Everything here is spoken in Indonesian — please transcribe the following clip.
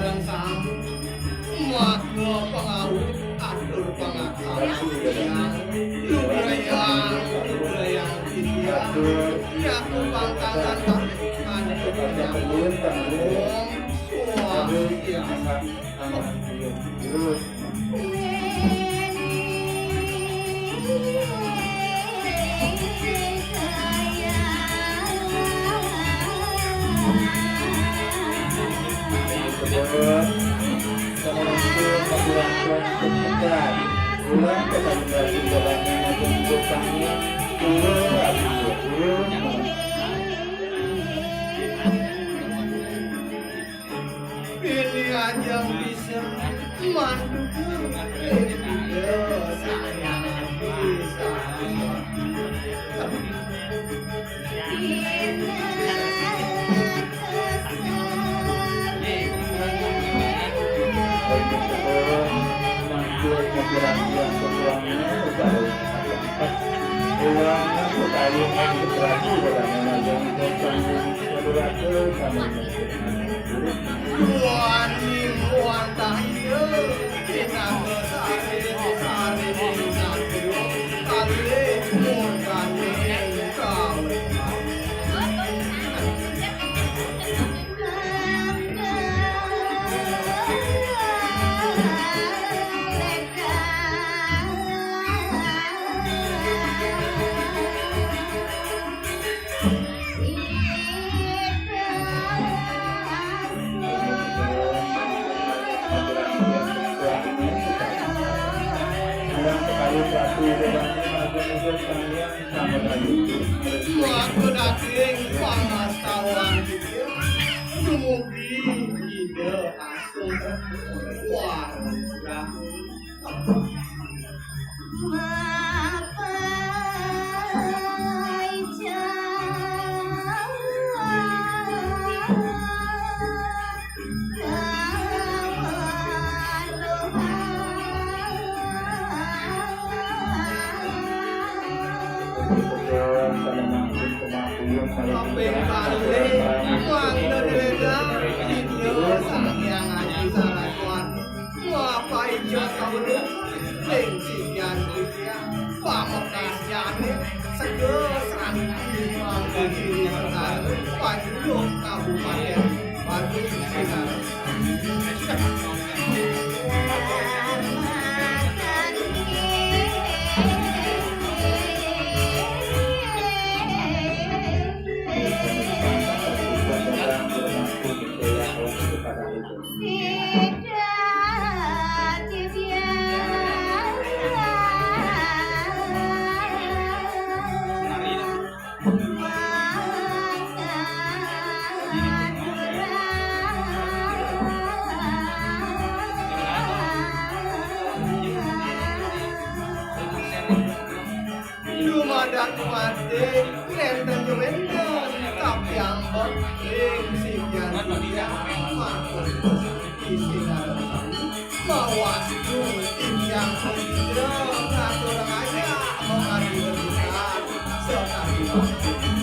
sang Maha Pengawut atur pangaksan lubrayang titian yaku pangkangan tahan kebanyakan terus ulang kepada jalannya untuk kami ini aja bisa mendukung saya bisa yang keduanya ulangnya pertanyaan integrasi dalam mengajar wani muantahio kita besari besari besari kali murkani kau Waktu daging pamastawan Dumugi ide asuh warga sampai balik waktu dedang video sayang aja salah kuat apa itu kau lu lengsian dia pamekasan segera seranti bagi besar Bandung Kabupaten Bandung Sinar Dumadak mati lenten jumenten tapi yang penting sijan yang makhluk isi dalam mewaktu yang tidak ngatur aja mengadu besar sekali